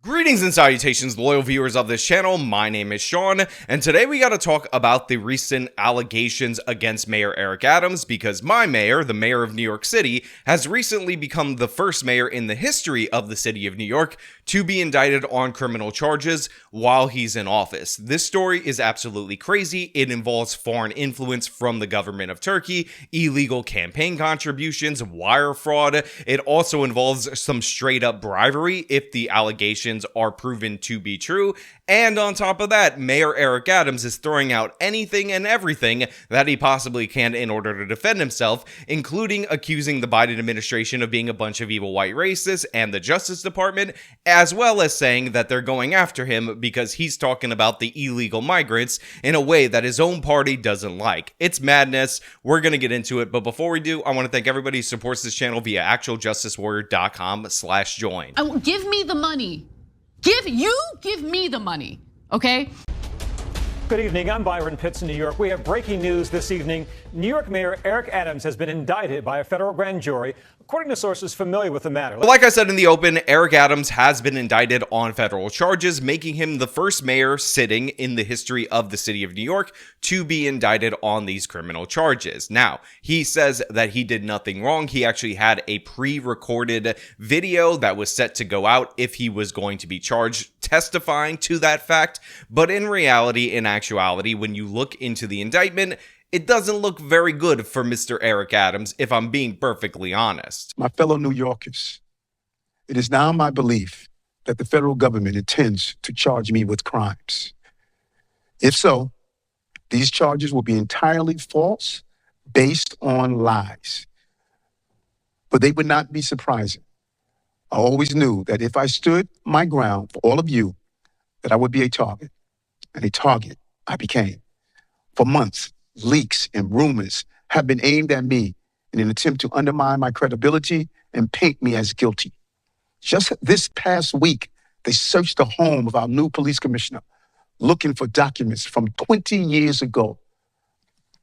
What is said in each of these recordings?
Greetings and salutations, loyal viewers of this channel. My name is Sean, and today we gotta talk about the recent allegations against Mayor Eric Adams, because my mayor, the mayor of New York City, has recently become the first mayor in the history of the city of New York to be indicted on criminal charges while he's in office. This story is absolutely crazy. It involves foreign influence from the government of Turkey, illegal campaign contributions, wire fraud. It also involves some straight up bribery if the allegations are proven to be true. And on top of that, Mayor Eric Adams is throwing out anything and everything that he possibly can in order to defend himself, including accusing the Biden administration of being a bunch of evil white racists and the Justice Department, as well as saying that they're going after him because he's talking about the illegal migrants in a way that his own party doesn't like. It's madness. We're going to get into it. But before we do, I want to thank everybody who supports this channel via actualjusticewarrior.com/join. Give me the money. Give me the money, okay? Good evening. I'm Byron Pitts in New York. We have breaking news this evening. New York Mayor Eric Adams has been indicted by a federal grand jury, according to sources familiar with the matter. Like I said in the open, Eric Adams has been indicted on federal charges, making him the first mayor sitting in the history of the city of New York to be indicted on these criminal charges. Now, he says that he did nothing wrong. He actually had a pre-recorded video that was set to go out if he was going to be charged, testifying to that fact. But in reality, in actuality, when you look into the indictment, it doesn't look very good for Mr. Eric Adams, if I'm being perfectly honest. My fellow New Yorkers, it is now my belief that the federal government intends to charge me with crimes. If so, these charges will be entirely false, based on lies. But they would not be surprising. I always knew that if I stood my ground for all of you, that I would be a target. And a target I became. For months, leaks and rumors have been aimed at me in an attempt to undermine my credibility and paint me as guilty. Just this past week, they searched the home of our new police commissioner, looking for documents from 20 years ago,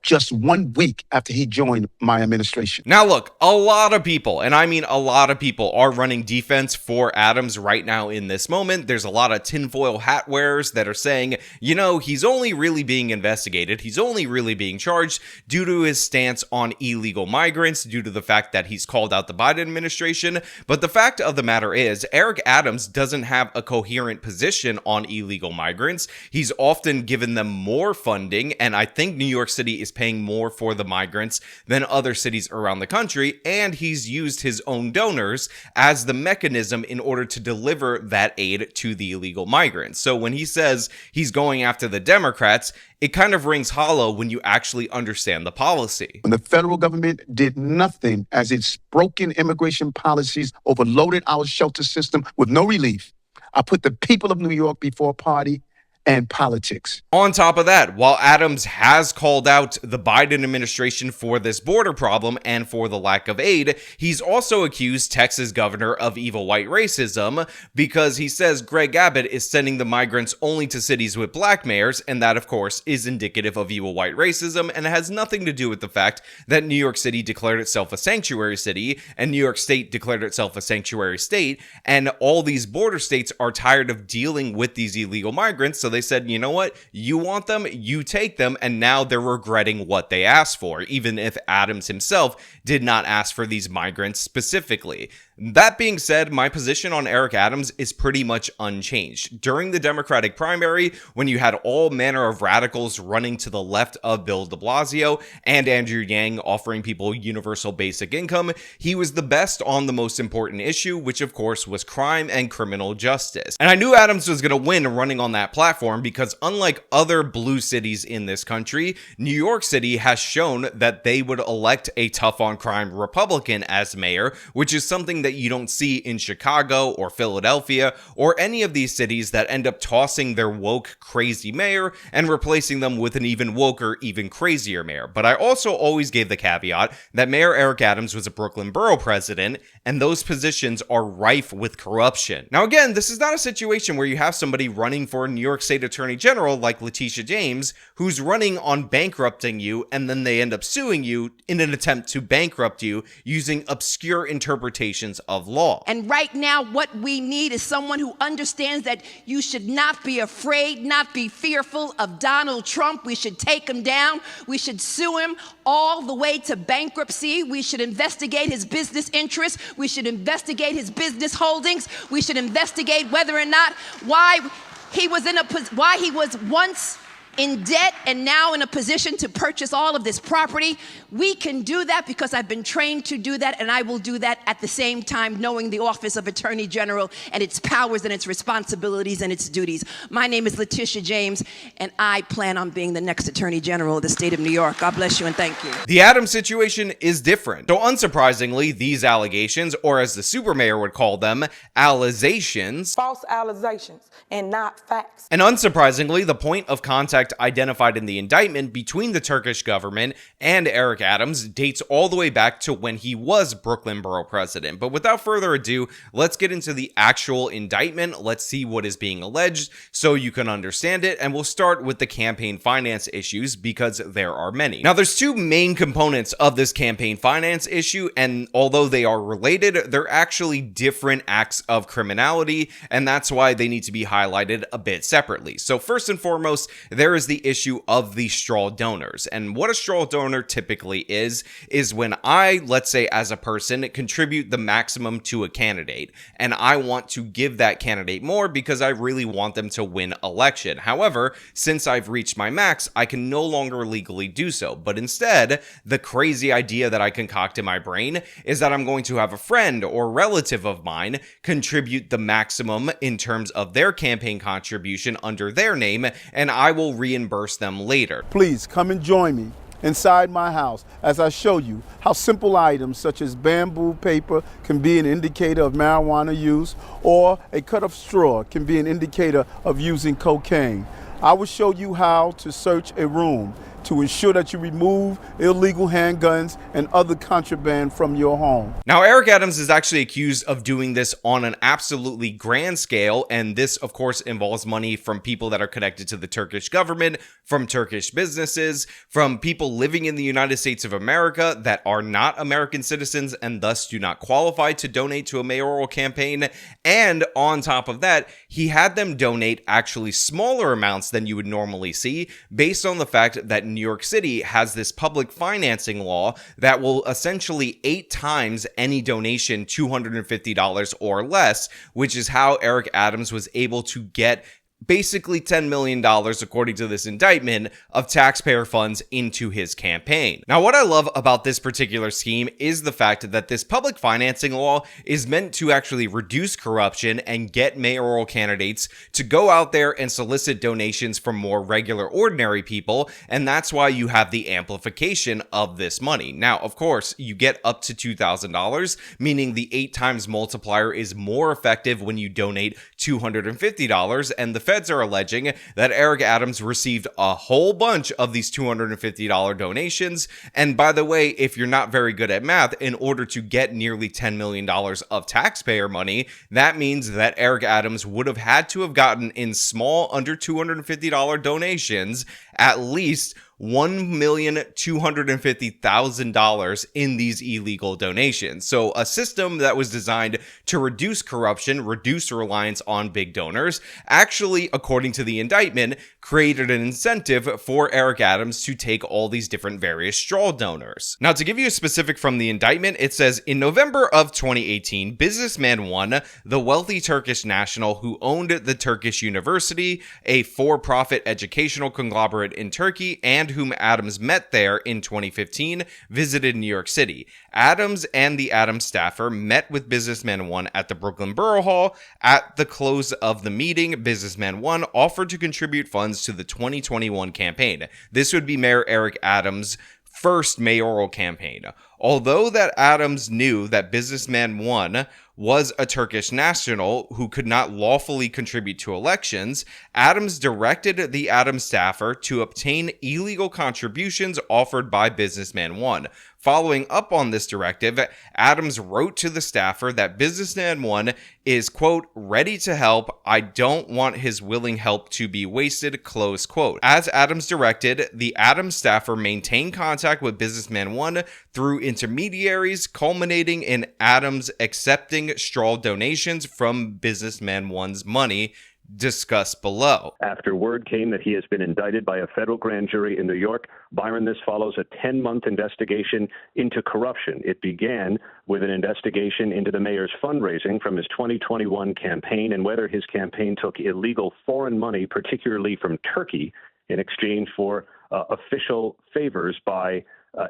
just 1 week after he joined my administration. Now look, a lot of people, and I mean a lot of people, are running defense for Adams right now in this moment. There's a lot of tinfoil hat wearers that are saying, you know, he's only really being investigated, he's only really being charged due to his stance on illegal migrants, due to the fact that he's called out the Biden administration. But the fact of the matter is, Eric Adams doesn't have a coherent position on illegal migrants. He's often given them more funding, and I think New York City is paying more for the migrants than other cities around the country, and he's used his own donors as the mechanism in order to deliver that aid to the illegal migrants. So when he says he's going after the Democrats, it kind of rings hollow when you actually understand the policy. When the federal government did nothing as its broken immigration policies overloaded our shelter system with no relief, I put the people of New York before party and politics. On top of that, while Adams has called out the Biden administration for this border problem and for the lack of aid, he's also accused Texas governor of evil white racism because he says Greg Abbott is sending the migrants only to cities with black mayors, and that, of course, is indicative of evil white racism and has nothing to do with the fact that New York City declared itself a sanctuary city and New York State declared itself a sanctuary state, and all these border states are tired of dealing with these illegal migrants, so they said, you know what, you want them, you take them, and now they're regretting what they asked for, even if Adams himself did not ask for these migrants specifically. That being said, my position on Eric Adams is pretty much unchanged. During the Democratic primary, when you had all manner of radicals running to the left of Bill de Blasio and Andrew Yang offering people universal basic income, he was the best on the most important issue, which of course was crime and criminal justice. And I knew Adams was going to win running on that platform because unlike other blue cities in this country, New York City has shown that they would elect a tough on crime Republican as mayor, which is something that you don't see in Chicago or Philadelphia or any of these cities that end up tossing their woke, crazy mayor and replacing them with an even woker, even crazier mayor. But I also always gave the caveat that Mayor Eric Adams was a Brooklyn borough president, and those positions are rife with corruption. Now again, this is not a situation where you have somebody running for New York State Attorney General like Letitia James, who's running on bankrupting you, and then they end up suing you in an attempt to bankrupt you using obscure interpretations terms of law. And right now, what we need is someone who understands that you should not be afraid, not be fearful of Donald Trump. We should take him down. We should sue him all the way to bankruptcy. We should investigate his business interests. We should investigate his business holdings. We should investigate whether or not why he was once in debt and now in a position to purchase all of this property. We can do that because I've been trained to do that, and I will do that at the same time knowing the Office of Attorney General and its powers and its responsibilities and its duties. My name is Letitia James, and I plan on being the next Attorney General of the state of New York. God bless you and thank you. The Adams situation is different. So unsurprisingly, these allegations, or as the supermayor would call them, alizations, false allegations and not facts. And unsurprisingly, the point of contact identified in the indictment between the Turkish government and Eric Adams dates all the way back to when he was Brooklyn Borough President. But without further ado, let's get into the actual indictment. Let's see what is being alleged so you can understand it. And we'll start with the campaign finance issues because there are many. Now, there's two main components of this campaign finance issue, and although they are related, they're actually different acts of criminality, and that's why they need to be highlighted a bit separately. So first and foremost, there is the issue of the straw donors. And what a straw donor typically is when I, let's say as a person, contribute the maximum to a candidate, and I want to give that candidate more because I really want them to win election. However, since I've reached my max, I can no longer legally do so. But instead, the crazy idea that I concoct in my brain is that I'm going to have a friend or relative of mine contribute the maximum in terms of their campaign contribution under their name, and I will reimburse them later. Please come and join me inside my house as I show you how simple items such as bamboo paper can be an indicator of marijuana use, or a cut of straw can be an indicator of using cocaine. I will show you how to search a room to ensure that you remove illegal handguns and other contraband from your home. Now, Eric Adams is actually accused of doing this on an absolutely grand scale, and this, of course, involves money from people that are connected to the Turkish government, from Turkish businesses, from people living in the United States of America that are not American citizens and thus do not qualify to donate to a mayoral campaign. And on top of that, he had them donate actually smaller amounts than you would normally see, based on the fact that New York City has this public financing law that will essentially 8 times any donation $250 or less, which is how Eric Adams was able to get basically $10 million, according to this indictment, of taxpayer funds into his campaign. Now, what I love about this particular scheme is the fact that this public financing law is meant to actually reduce corruption and get mayoral candidates to go out there and solicit donations from more regular, ordinary people, and that's why you have the amplification of this money. Now, of course, you get up to $2,000, meaning the 8 times multiplier is more effective when you donate $250, and the feds are alleging that Eric Adams received a whole bunch of these $250 donations. And by the way, if you're not very good at math, in order to get nearly $10 million of taxpayer money, that means that Eric Adams would have had to have gotten in small under $250 donations at least $1,250,000 in these illegal donations. So a system that was designed to reduce corruption, reduce reliance on big donors, actually, according to the indictment, created an incentive for Eric Adams to take all these different various straw donors. Now, to give you a specific from the indictment, it says, in November of 2018, businessman 1, the wealthy Turkish national who owned the Turkish University, a for-profit educational conglomerate in Turkey, and whom Adams met there in 2015, visited New York City. Adams and the Adams staffer met with businessman 1 at the Brooklyn Borough Hall. At the close of the meeting, businessman 1 offered to contribute funds to the 2021 campaign. This would be Mayor Eric Adams' first mayoral campaign. Although that Adams knew that businessman 1 was a Turkish national who could not lawfully contribute to elections, Adams directed the Adams staffer to obtain illegal contributions offered by businessman 1. Following up on this directive, Adams wrote to the staffer that businessman 1 is, quote, ready to help. I don't want his willing help to be wasted, close quote. As Adams directed, the Adams staffer maintained contact with businessman 1 through intermediaries, culminating in Adams accepting straw donations from businessman one's money. Discuss below. After word came that he has been indicted by a federal grand jury in New York, Byron, this follows a 10-month investigation into corruption. It began with an investigation into the mayor's fundraising from his 2021 campaign and whether his campaign took illegal foreign money, particularly from Turkey, in exchange for official favors by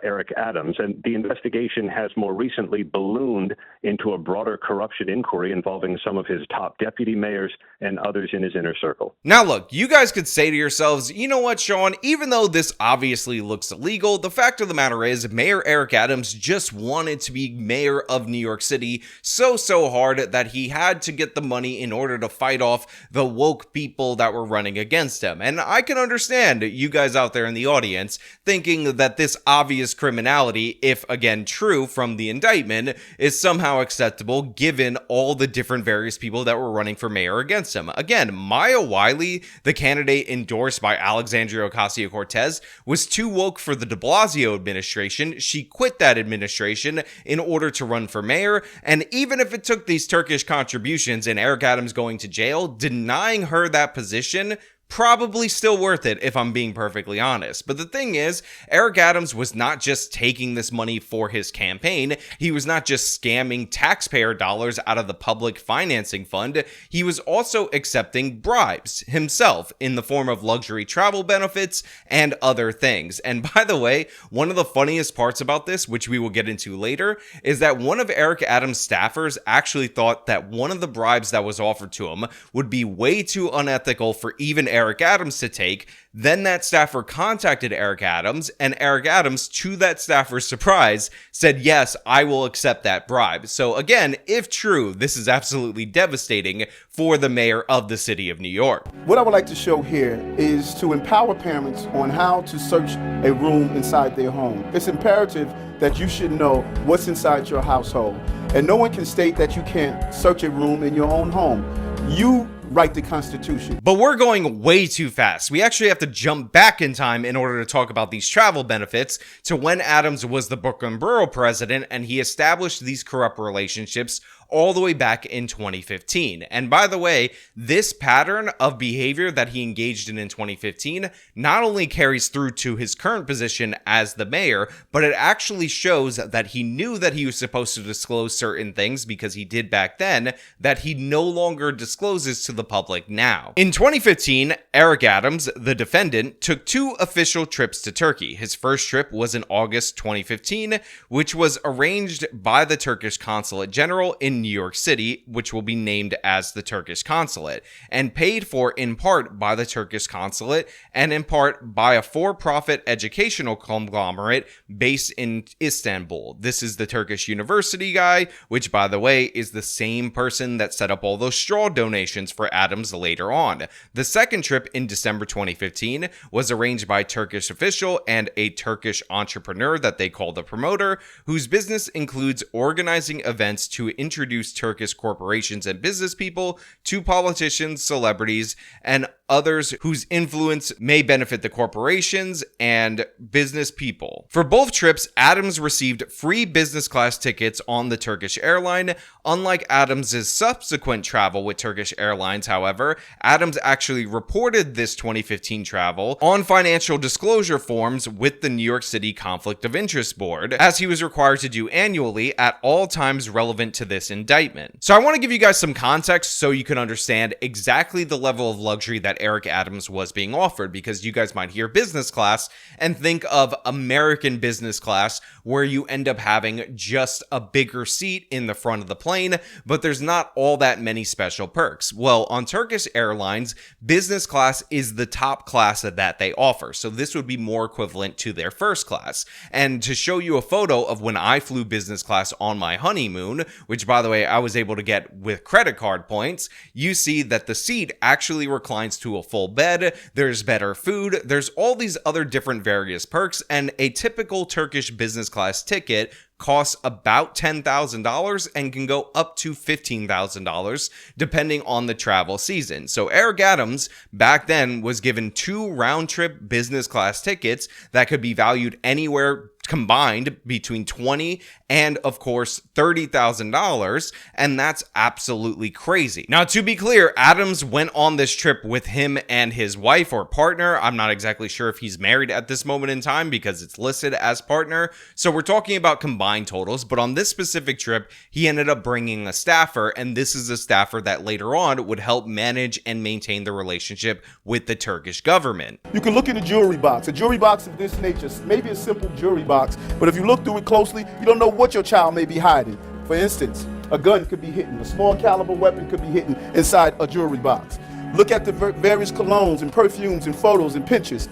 Eric Adams. And the investigation has more recently ballooned into a broader corruption inquiry involving some of his top deputy mayors and others in his inner circle. Now look, you guys could say to yourselves, you know what, Sean, even though this obviously looks illegal, the fact of the matter is Mayor Eric Adams just wanted to be mayor of New York City so hard that he had to get the money in order to fight off the woke people that were running against him. And I can understand you guys out there in the audience thinking that this obvious criminality, if again true from the indictment, is somehow acceptable given all the different various people that were running for mayor against him. Again, Maya Wiley, the candidate endorsed by Alexandria Ocasio-Cortez, was too woke for the de Blasio administration. She quit that administration in order to run for mayor, and even if it took these Turkish contributions and Eric Adams going to jail, denying her that position probably still worth it, if I'm being perfectly honest. But the thing is, Eric Adams was not just taking this money for his campaign. He was not just scamming taxpayer dollars out of the public financing fund. He was also accepting bribes himself in the form of luxury travel benefits and other things. And by the way, one of the funniest parts about this, which we will get into later, is that one of Eric Adams' staffers actually thought that one of the bribes that was offered to him would be way too unethical for even Eric Adams to take. Then that staffer contacted Eric Adams, and Eric Adams, to that staffer's surprise, said, yes, I will accept that bribe. So again, if true, this is absolutely devastating for the mayor of the city of New York. What I would like to show here is to empower parents on how to search a room inside their home. It's imperative that you should know what's inside your household. And no one can state that you can't search a room in your own home. You write the Constitution. But we're going way too fast. We actually have to jump back in time in order to talk about these travel benefits to when Adams was the Brooklyn Borough president and he established these corrupt relationships all the way back in 2015. And by the way, this pattern of behavior that he engaged in 2015 not only carries through to his current position as the mayor, but it actually shows that he knew that he was supposed to disclose certain things because he did back then that he no longer discloses to the public now. In 2015, Eric Adams, the defendant, took 2 official trips to Turkey. His first trip was in August 2015, which was arranged by the Turkish Consulate General in New York City, which will be named as the Turkish Consulate, and paid for in part by the Turkish Consulate and in part by a for-profit educational conglomerate based in Istanbul. This is the Turkish University guy, which by the way is the same person that set up all those straw donations for Adams later on. The second trip in December 2015 was arranged by a Turkish official and a Turkish entrepreneur that they call the promoter, whose business includes organizing events to introduce Turkish corporations and business people to politicians, celebrities, and others whose influence may benefit the corporations and business people. For both trips, Adams received free business class tickets on the Turkish airline. Unlike Adams' subsequent travel with Turkish Airlines, however, Adams actually reported this 2015 travel on financial disclosure forms with the New York City Conflict of Interest Board, as he was required to do annually at all times relevant to this indictment. So I want to give you guys some context so you can understand exactly the level of luxury that Eric Adams was being offered, because you guys might hear business class and think of American business class, where you end up having just a bigger seat in the front of the plane, but there's not all that many special perks. Well, on Turkish Airlines, business class is the top class that they offer, so this would be more equivalent to their first class. And to show you a photo of when I flew business class on my honeymoon, which by the way I was able to get with credit card points, you see that the seat actually reclines to a full bed, there's better food, there's all these other different various perks, and a typical Turkish business class ticket costs about $10,000 and can go up to $15,000 depending on the travel season. So Eric Adams back then was given 2 round-trip business class tickets that could be valued anywhere combined between $20,000 and of course $30,000, and that's absolutely crazy. Now, to be clear, Adams went on this trip with him and his wife or partner. I'm not exactly sure if he's married at this moment in time because it's listed as partner, so we're talking about combined totals. But on this specific trip, he ended up bringing a staffer, and this is a staffer that later on would help manage and maintain the relationship with the Turkish government. You can look in a jewelry box. A jewelry box of this nature, maybe a simple jewelry box, but if you look through it closely, you don't know what your child may be hiding. For instance, a gun could be hidden, a small caliber weapon could be hidden inside a jewelry box. Look at the various colognes and perfumes and photos and pictures.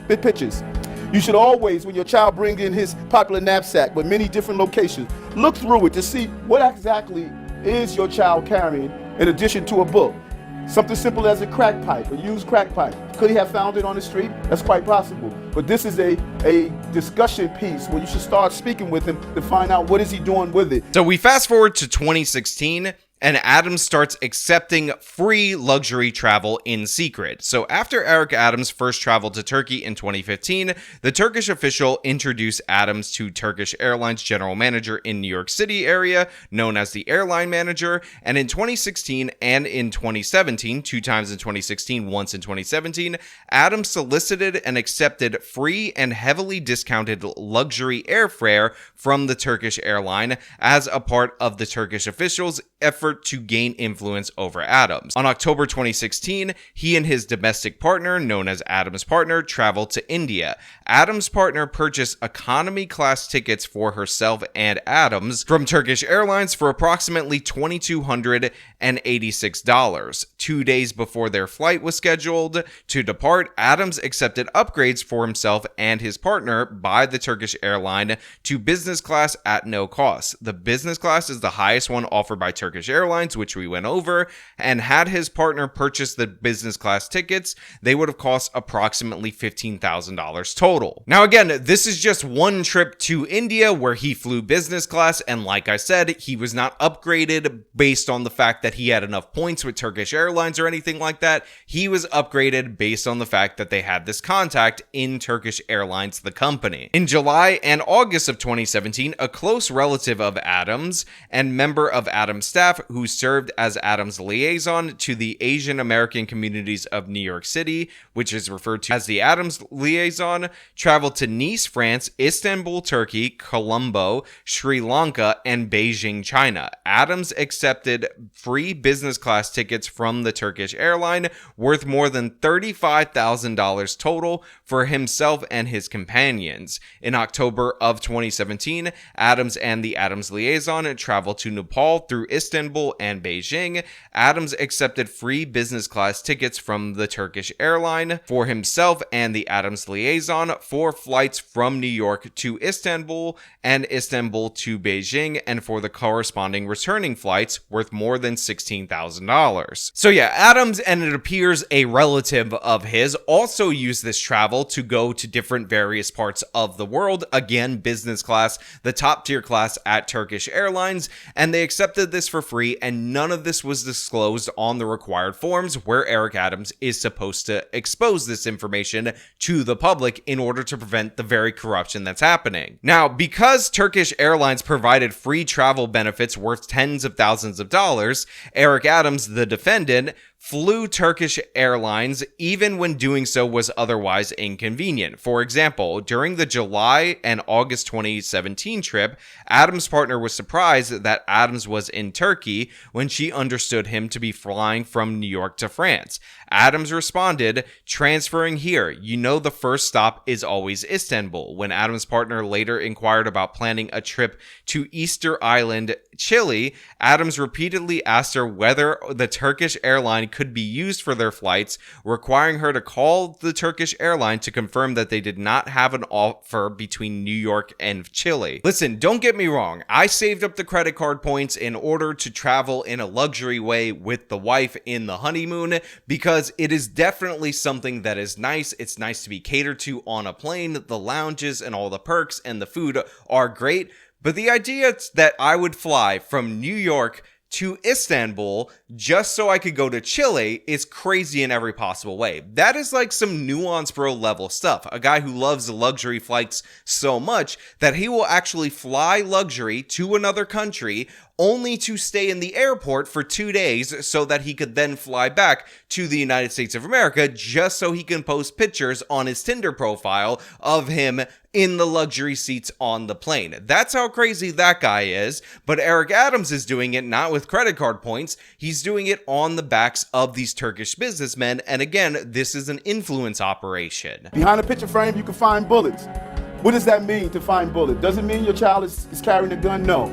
You should always, when your child brings in his popular knapsack with many different locations, look through it to see what exactly is your child carrying in addition to a book. Something simple as a crack pipe, a used crack pipe. Could he have found it on the street? That's quite possible. But this is a discussion piece where you should start speaking with him to find out what is he doing with it. So we fast forward to 2016, and Adams starts accepting free luxury travel in secret. So after Eric Adams first traveled to Turkey in 2015, the Turkish official introduced Adams to Turkish Airlines general manager in New York City area, known as the airline manager. And in 2016 and in 2017, 2 times in 2016, once in 2017, Adams solicited and accepted free and heavily discounted luxury airfare from the Turkish airline as a part of the Turkish officials' effort to gain influence over Adams. On October 2016, he and his domestic partner, known as Adams' partner, traveled to India. Adams' partner purchased economy class tickets for herself and Adams from Turkish Airlines for approximately $2,286. 2 days before their flight was scheduled to depart, Adams accepted upgrades for himself and his partner by the Turkish airline to business class at no cost. The business class is the highest one offered by Turkish Airlines, which we went over, and had his partner purchase the business class tickets, they would have cost approximately $15,000 total. Now again, this is just one trip to India where he flew business class, and like I said, he was not upgraded based on the fact that he had enough points with Turkish Airlines or anything like that. He was upgraded based on the fact that they had this contact in Turkish Airlines, the company. In July and August of 2017, a close relative of Adams and member of Adams' staff who served as Adams' liaison to the Asian American communities of New York City, which is referred to as the Adams liaison, traveled to Nice, France, Istanbul, Turkey, Colombo, Sri Lanka, and Beijing, China. Adams accepted free business class tickets from the Turkish airline worth more than $35,000 total for himself and his companions. In October of 2017, Adams and the Adams liaison traveled to Nepal through Istanbul and Beijing. Adams accepted free business class tickets from the Turkish airline for himself and the Adams liaison for flights from New York to Istanbul and Istanbul to Beijing, and for the corresponding returning flights worth more than $16,000. So yeah, Adams, and it appears a relative of his, also used this travel to go to different various parts of the world. Again, business class, the top tier class at Turkish Airlines, and they accepted this for free, and none of this was disclosed on the required forms where Eric Adams is supposed to expose this information to the public in order to prevent the very corruption that's happening. Now, because Turkish Airlines provided free travel benefits worth tens of thousands of dollars, Eric Adams, the defendant, flew Turkish Airlines even when doing so was otherwise inconvenient. For example, during the July and August 2017 trip, Adams' partner was surprised that Adams was in Turkey when she understood him to be flying from New York to France. Adams responded, "Transferring here. You know the first stop is always Istanbul." When Adams' partner later inquired about planning a trip to Easter Island, Chile, Adams repeatedly asked her whether the Turkish airline could be used for their flights, requiring her to call the Turkish airline to confirm that they did not have an offer between New York and Chile. Listen, don't get me wrong. I saved up the credit card points in order to travel in a luxury way with the wife in the honeymoon, because it is definitely something that is nice. It's nice to be catered to on a plane. The lounges and all the perks and the food are great. But the idea that I would fly from New York to Istanbul just so I could go to Chile is crazy in every possible way. That is like some nuance bro level stuff. A guy who loves luxury flights so much that he will actually fly luxury to another country only to stay in the airport for 2 days so that he could then fly back to the United States of America just so he can post pictures on his Tinder profile of him in the luxury seats on the plane. That's how crazy that guy is. But Eric Adams is doing it not with credit card points. He's doing it on the backs of these Turkish businessmen. And again, this is an influence operation. Behind a picture frame, you can find bullets. What does that mean to find bullets? Does it mean your child is carrying a gun? No.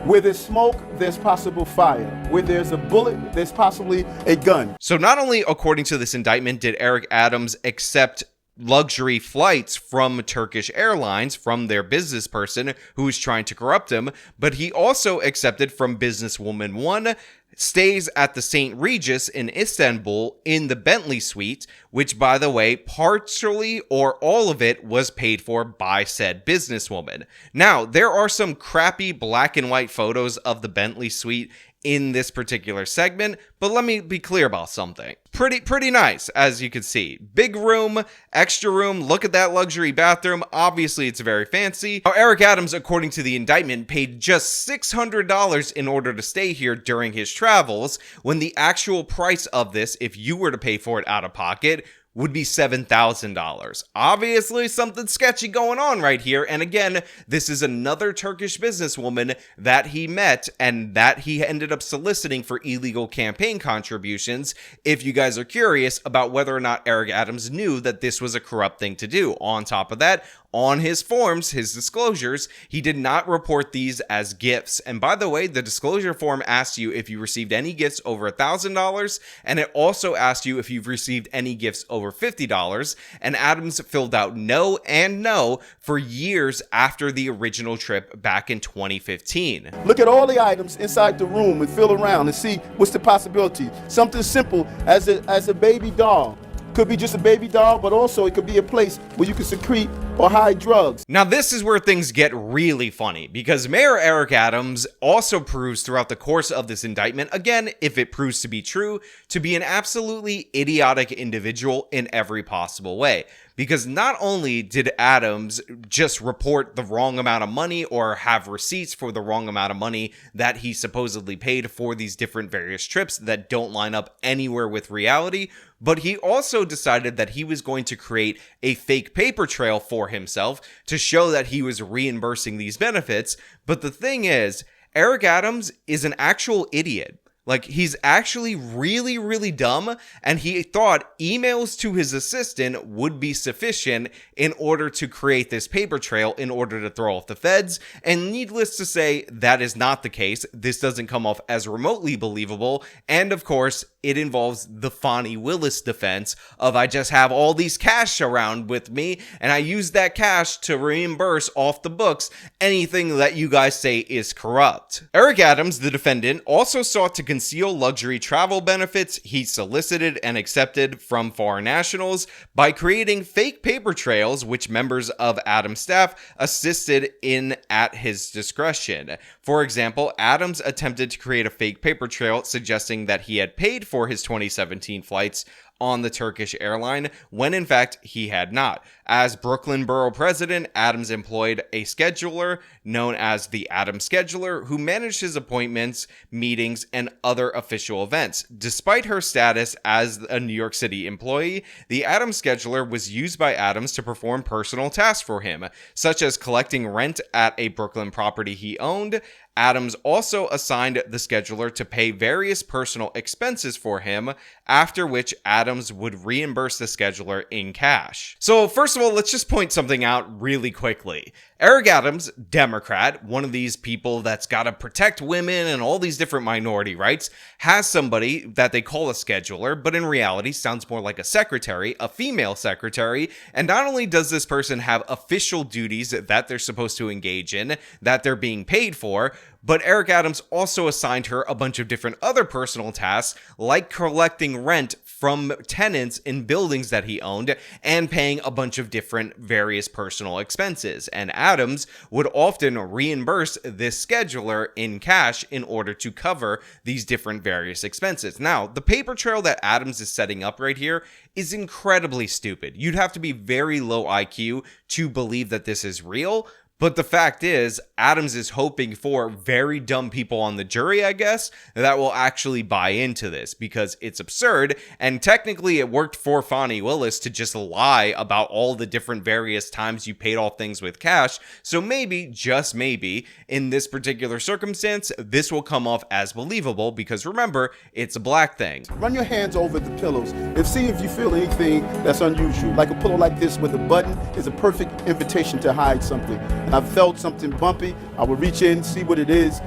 Where there's smoke, there's possible fire. Where there's a bullet, there's possibly a gun. So not only, according to this indictment, did Eric Adams accept luxury flights from Turkish Airlines from their business person who was trying to corrupt him, but he also accepted from businesswoman 1 stays at the St. Regis in Istanbul in the Bentley suite, which, by the way, partially or all of it was paid for by said businesswoman. Now, there are some crappy black and white photos of the Bentley suite in this particular segment, but let me be clear about something. Pretty nice, as you can see. Big room, extra room, look at that luxury bathroom. Obviously, it's very fancy. Now, Eric Adams, according to the indictment, paid just $600 in order to stay here during his travels, when the actual price of this, if you were to pay for it out of pocket, would be $7,000. Obviously, something sketchy going on right here. And again, this is another Turkish businesswoman that he met and that he ended up soliciting for illegal campaign contributions. If you guys are curious about whether or not Eric Adams knew that this was a corrupt thing to do. On top of that, on his forms, his disclosures, he did not report these as gifts. And by the way, the disclosure form asks you if you received any gifts over $1,000, and it also asks you if you've received any gifts over $50, and Adams filled out no and no for years after the original trip back in 2015. Look at all the items inside the room and feel around and see what's the possibility. Something simple as a baby doll. Could be just a baby doll, but also it could be a place where you can secrete or hide drugs. Now, this is where things get really funny, because Mayor Eric Adams also proves throughout the course of this indictment, again, if it proves to be true, to be an absolutely idiotic individual in every possible way. Because not only did Adams just report the wrong amount of money or have receipts for the wrong amount of money that he supposedly paid for these different various trips that don't line up anywhere with reality, but he also decided that he was going to create a fake paper trail for himself to show that he was reimbursing these benefits. But the thing is, Eric Adams is an actual idiot. Like, he's actually really, really dumb, and he thought emails to his assistant would be sufficient in order to create this paper trail in order to throw off the feds, and needless to say, that is not the case. This doesn't come off as remotely believable, and of course, it involves the Fonnie Willis defense of I just have all these cash around with me, and I use that cash to reimburse off the books anything that you guys say is corrupt. Eric Adams, the defendant, also sought to conceal luxury travel benefits he solicited and accepted from foreign nationals by creating fake paper trails which members of Adams' staff assisted in at his discretion. For example, Adams attempted to create a fake paper trail suggesting that he had paid for his 2017 flights on the Turkish airline, when in fact he had not. As Brooklyn Borough President, Adams employed a scheduler known as the Adams Scheduler, who managed his appointments, meetings, and other official events. Despite her status as a New York City employee, the Adams Scheduler was used by Adams to perform personal tasks for him, such as collecting rent at a Brooklyn property he owned. Adams also assigned the scheduler to pay various personal expenses for him, after which Adams would reimburse the scheduler in cash. So first of all, let's just point something out really quickly. Eric Adams, Democrat, one of these people that's got to protect women and all these different minority rights, has somebody that they call a scheduler, but in reality sounds more like a secretary, a female secretary. And not only does this person have official duties that they're supposed to engage in, that they're being paid for, but Eric Adams also assigned her a bunch of different other personal tasks, like collecting rent from tenants in buildings that he owned and paying a bunch of different various personal expenses. And Adams would often reimburse this scheduler in cash in order to cover these different various expenses. Now, the paper trail that Adams is setting up right here is incredibly stupid. You'd have to be very low IQ to believe that this is real. But the fact is, Adams is hoping for very dumb people on the jury, I guess, that will actually buy into this because it's absurd. And technically, it worked for Fani Willis to just lie about all the different various times you paid off things with cash. So maybe, just maybe, in this particular circumstance, this will come off as believable because remember, it's a black thing. Run your hands over the pillows and see if you feel anything that's unusual. Like a pillow like this with a button is a perfect invitation to hide something. And I've felt something bumpy, I will reach in, see what it is.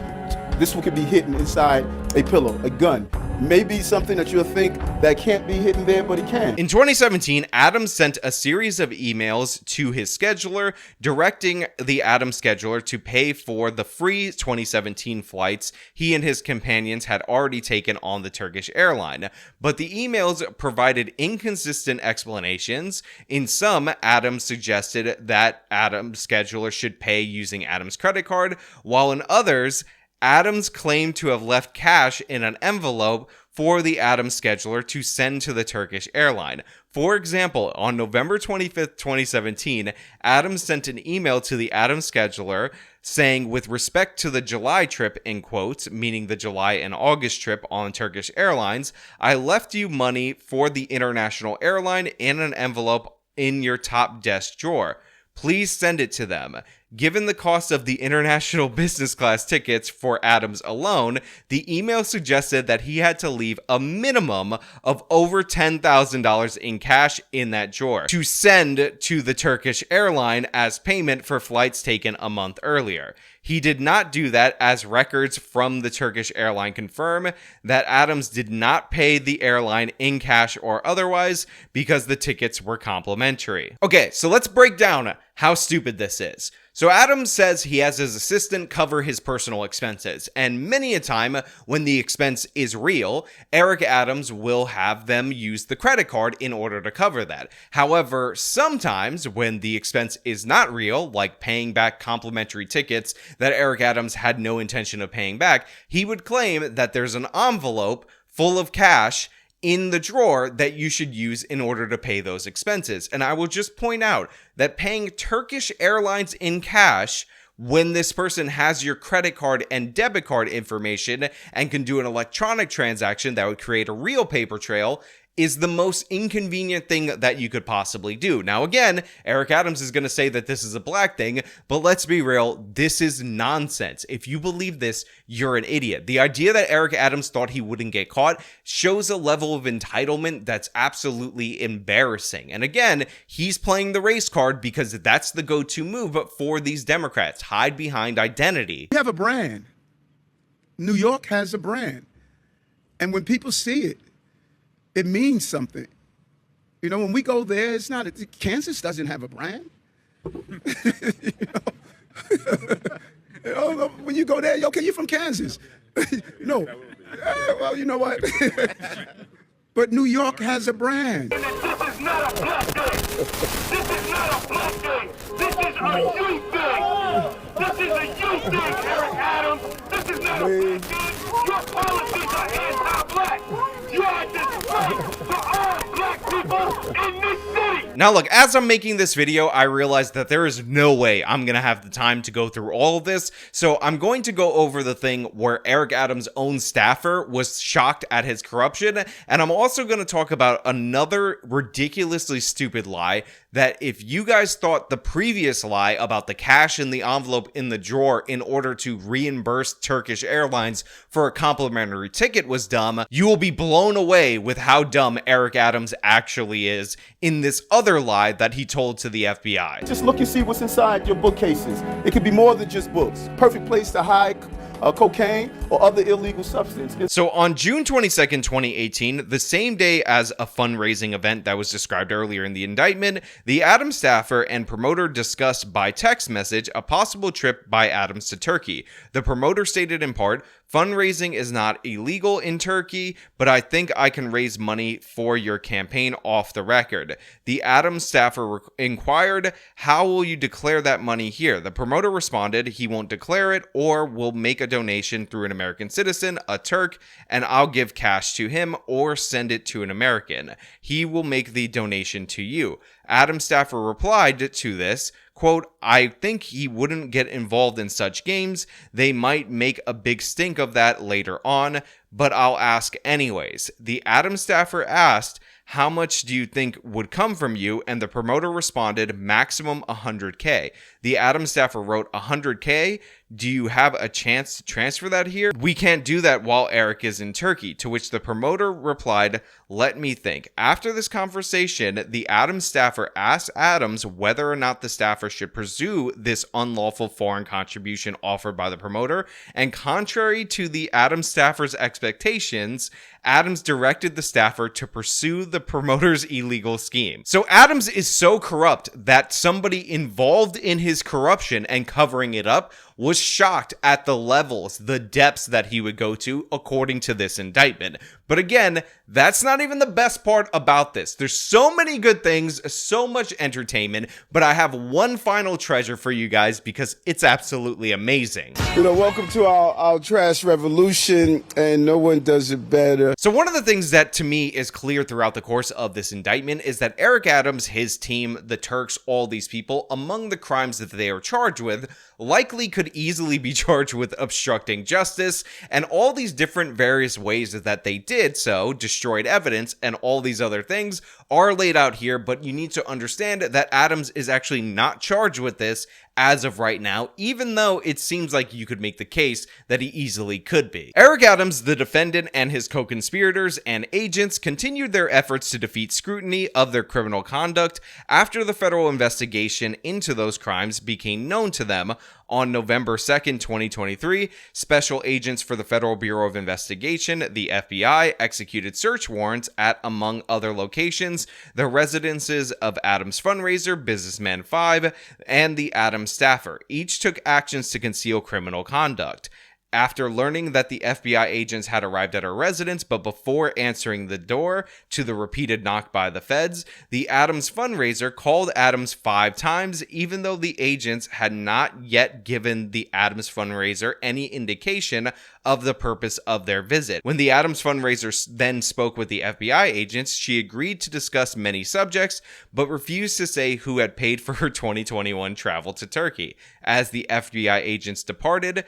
This one could be hidden inside a pillow, a gun. Maybe something that you'll think that can't be hidden there, but it can. In 2017, Adams sent a series of emails to his scheduler directing the Adams scheduler to pay for the free 2017 flights he and his companions had already taken on the Turkish airline. But the emails provided inconsistent explanations. In some, Adams suggested that Adams' scheduler should pay using Adams' credit card, while in others, Adams claimed to have left cash in an envelope for the Adams scheduler to send to the Turkish airline. For example, on November 25th, 2017, Adams sent an email to the Adams scheduler saying, with respect to the July trip, in quotes, meaning the July and August trip on Turkish Airlines, I left you money for the international airline in an envelope in your top desk drawer. Please send it to them. Given the cost of the international business class tickets for Adams alone, the email suggested that he had to leave a minimum of over $10,000 in cash in that drawer to send to the Turkish airline as payment for flights taken a month earlier. He did not do that, as records from the Turkish airline confirm that Adams did not pay the airline in cash or otherwise because the tickets were complimentary. Okay, so let's break down how stupid this is. So Adams says he has his assistant cover his personal expenses, and many a time when the expense is real, Eric Adams will have them use the credit card in order to cover that. However, sometimes when the expense is not real, like paying back complimentary tickets that Eric Adams had no intention of paying back, he would claim that there's an envelope full of cash in the drawer that you should use in order to pay those expenses. And I will just point out that paying Turkish Airlines in cash when this person has your credit card and debit card information and can do an electronic transaction that would create a real paper trail is the most inconvenient thing that you could possibly do. Now, again, Eric Adams is going to say that this is a black thing, but let's be real, this is nonsense. If you believe this, you're an idiot. The idea that Eric Adams thought he wouldn't get caught shows a level of entitlement that's absolutely embarrassing. And again, he's playing the race card because that's the go-to move for these Democrats. Hide behind identity. We have a brand. New York has a brand. And when people see it, it means something. You know, when we go there, it's not, Kansas doesn't have a brand. You know, when you go there, okay, you're from Kansas. No, well, you know what? But New York has a brand. This is not a black thing. This is not a black thing. This is a you thing. This is a you thing, Eric Adams. This is not a black thing. Your policies are anti-black. You are disgrace to all black people in this city. Now look, as I'm making this video, I realized that there is no way I'm going to have the time to go through all of this, so I'm going to go over the thing where Eric Adams' own staffer was shocked at his corruption, and I'm also going to talk about another ridiculously stupid lie that if you guys thought the previous lie about the cash in the envelope in the drawer in order to reimburse Turkish Airlines for a complimentary ticket was dumb, you will be blown away with how dumb Eric Adams actually is in this other lie that he told to the FBI. Just look and see what's inside your bookcases. It could be more than just books. Perfect place to hide cocaine or other illegal substance. So on June 22nd, 2018, the same day as a fundraising event that was described earlier in the indictment, the Adams staffer and promoter discussed by text message a possible trip by Adams to Turkey. The promoter stated in part, Fundraising is not illegal in Turkey, but I think I can raise money for your campaign off the record. The Adams staffer inquired, how will you declare that money here? The promoter responded, he won't declare it or will make a donation through an American citizen, a Turk, and I'll give cash to him or send it to an American. He will make the donation to you. Adams staffer replied to this, quote, I think he wouldn't get involved in such games. They might make a big stink of that later on, but I'll ask anyways. The Adams staffer asked, how much do you think would come from you? And the promoter responded, maximum 100K. The Adams staffer wrote 100K. Do you have a chance to transfer that here? We can't do that while Eric is in Turkey. To which the promoter replied, let me think. After this conversation, the Adams staffer asked Adams whether or not the staffer should pursue this unlawful foreign contribution offered by the promoter. And contrary to the Adams staffer's expectations, Adams directed the staffer to pursue the promoter's illegal scheme. So Adams is so corrupt that somebody involved in his corruption and covering it up was shocked at the levels, the depths that he would go to, according to this indictment. But again, that's not even the best part about this. There's so many good things, so much entertainment, but I have one final treasure for you guys because it's absolutely amazing. Welcome to our trash revolution, and no one does it better. So one of the things that to me is clear throughout the course of this indictment is that Eric Adams, his team, the Turks, all these people, among the crimes that they are charged with, likely could easily be charged with obstructing justice, and all these different various ways that they did so, destroyed evidence, and all these other things are laid out here, but you need to understand that Adams is actually not charged with this as of right now, even though it seems like you could make the case that he easily could be. Eric Adams, the defendant, and his co-conspirators and agents continued their efforts to defeat scrutiny of their criminal conduct after the federal investigation into those crimes became known to them. On November 2nd, 2023, special agents for the Federal Bureau of Investigation, the FBI, executed search warrants at, among other locations, the residences of Adams fundraiser, Businessman 5, and the Adams staffer. Each took actions to conceal criminal conduct. After learning that the FBI agents had arrived at her residence, but before answering the door to the repeated knock by the feds, the Adams fundraiser called Adams 5 times, even though the agents had not yet given the Adams fundraiser any indication of the purpose of their visit. When the Adams fundraiser then spoke with the FBI agents, she agreed to discuss many subjects, but refused to say who had paid for her 2021 travel to Turkey. As the FBI agents departed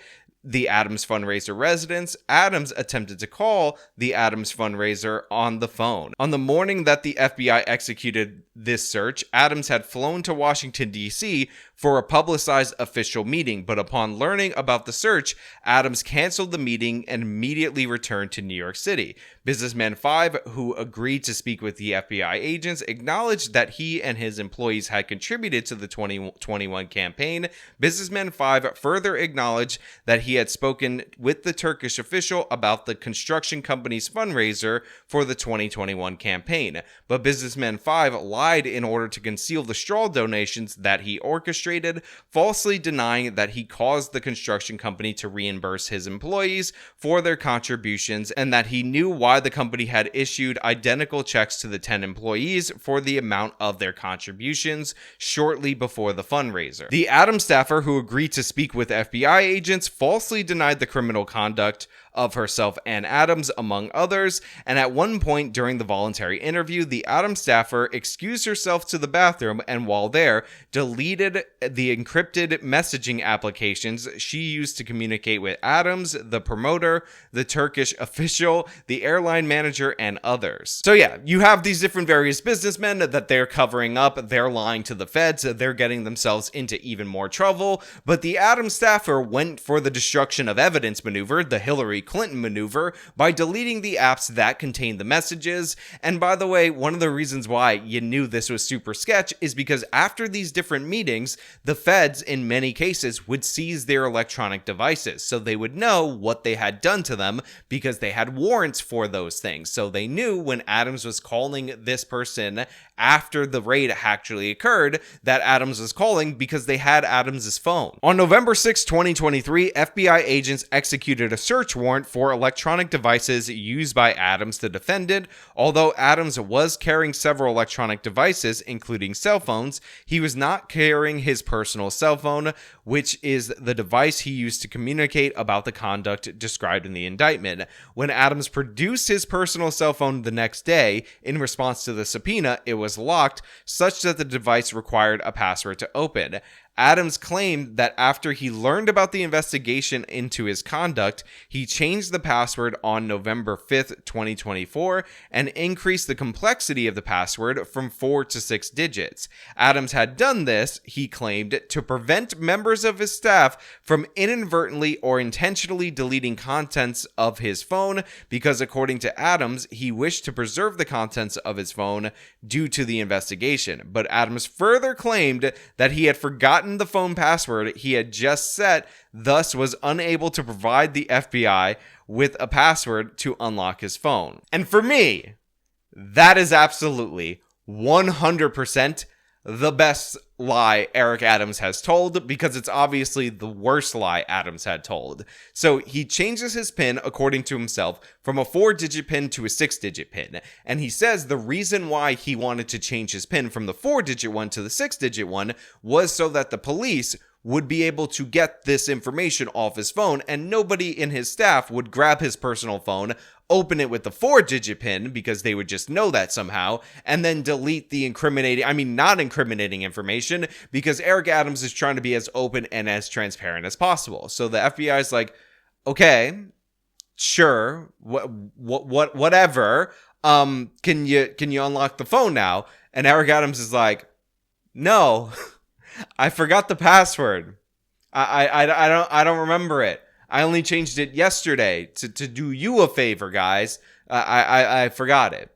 the Adams fundraiser residence, Adams attempted to call the Adams fundraiser on the phone. On the morning that the FBI executed this search, Adams had flown to Washington, D.C. for a publicized official meeting, but upon learning about the search, Adams canceled the meeting and immediately returned to New York City. Businessman 5, who agreed to speak with the FBI agents, acknowledged that he and his employees had contributed to the 2021 campaign. Businessman 5 further acknowledged that he had spoken with the Turkish official about the construction company's fundraiser for the 2021 campaign. But Businessman 5 lied in order to conceal the straw donations that he orchestrated, falsely denying that he caused the construction company to reimburse his employees for their contributions and that he knew why the company had issued identical checks to the 10 employees for the amount of their contributions shortly before the fundraiser. The Adams staffer who agreed to speak with FBI agents falsely denied the criminal conduct of herself and Adams, among others, and at one point during the voluntary interview, the Adams staffer excused herself to the bathroom and while there, deleted the encrypted messaging applications she used to communicate with Adams, the promoter, the Turkish official, the airline manager, and others. So yeah, you have these different various businessmen that they're covering up, they're lying to the feds, they're getting themselves into even more trouble, but the Adams staffer went for the destruction of evidence maneuver, the Hillary Clinton maneuver, by deleting the apps that contained the messages. And by the way, one of the reasons why you knew this was super sketch is because after these different meetings, the feds in many cases would seize their electronic devices, so they would know what they had done to them because they had warrants for those things. So they knew when Adams was calling this person after the raid actually occurred that Adams was calling because they had Adams's phone. On November 6, 2023, FBI agents executed a search warrant warrant for electronic devices used by Adams, the defendant. Although Adams was carrying several electronic devices, including cell phones, he was not carrying his personal cell phone, which is the device he used to communicate about the conduct described in the indictment. When Adams produced his personal cell phone the next day, in response to the subpoena, it was locked, such that the device required a password to open. Adams claimed that after he learned about the investigation into his conduct, he changed the password on November 5th, 2024, and increased the complexity of the password from 4 to 6 digits. Adams had done this, he claimed, to prevent members of his staff from inadvertently or intentionally deleting contents of his phone, because according to Adams, he wished to preserve the contents of his phone due to the investigation. But Adams further claimed that he had forgotten the phone password he had just set, thus was unable to provide the FBI with a password to unlock his phone. And for me, that is absolutely 100% the best lie Eric Adams has told, because it's obviously the worst lie Adams had told. So he changes his PIN, according to himself, from a 4-digit PIN to a 6-digit PIN. And he says the reason why he wanted to change his PIN from the 4-digit one to the 6-digit one was so that the police would be able to get this information off his phone, and nobody in his staff would grab his personal phone, open it with the 4-digit PIN, because they would just know that somehow, and then delete the not incriminating information, because Eric Adams is trying to be as open and as transparent as possible. So the FBI is like, okay, sure, whatever, can you unlock the phone now? And Eric Adams is like, no, I forgot the password. I don't remember it. I only changed it yesterday to do you a favor, guys. I forgot it.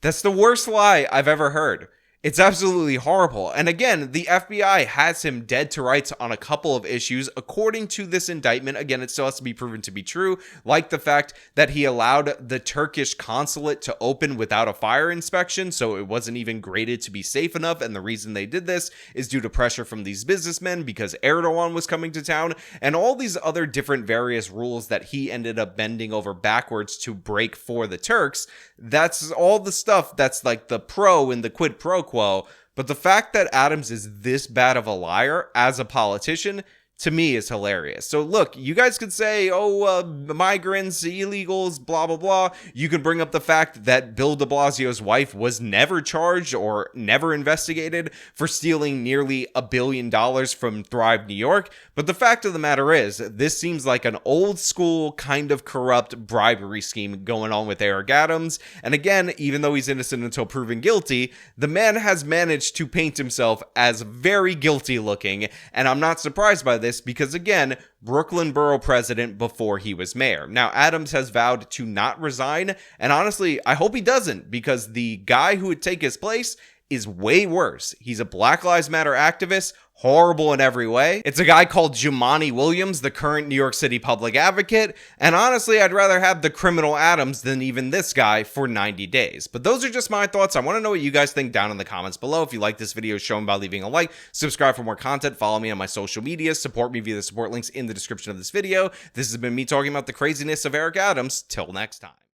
That's the worst lie I've ever heard. It's absolutely horrible. And again, the FBI has him dead to rights on a couple of issues. According to this indictment, again, it still has to be proven to be true, like the fact that he allowed the Turkish consulate to open without a fire inspection, so it wasn't even graded to be safe enough. And the reason they did this is due to pressure from these businessmen, because Erdogan was coming to town, and all these other different various rules that he ended up bending over backwards to break for the Turks. That's all the stuff that's like the pro and the quid pro quo. But the fact that Adams is this bad of a liar as a politician, to me, is hilarious. So look, you guys could say, migrants, illegals, blah, blah, blah. You can bring up the fact that Bill de Blasio's wife was never charged or never investigated for stealing nearly $1 billion from Thrive New York. But the fact of the matter is, this seems like an old school kind of corrupt bribery scheme going on with Eric Adams. And again, even though he's innocent until proven guilty, the man has managed to paint himself as very guilty looking. And I'm not surprised by this, because again, Brooklyn borough president before he was mayor. Now, Adams has vowed to not resign, and honestly, I hope he doesn't, because the guy who would take his place is way worse. He's a Black Lives Matter activist, horrible in every way. It's a guy called Jumaane Williams, the current New York City public advocate, and honestly, I'd rather have the criminal Adams than even this guy for 90 days. But those are just my thoughts. I want to know what you guys think down in the comments below. If you like this video, show me by leaving a like, subscribe for more content, follow me on my social media, support me via the support links in the description of this video. This has been me talking about the craziness of Eric Adams. Till next time.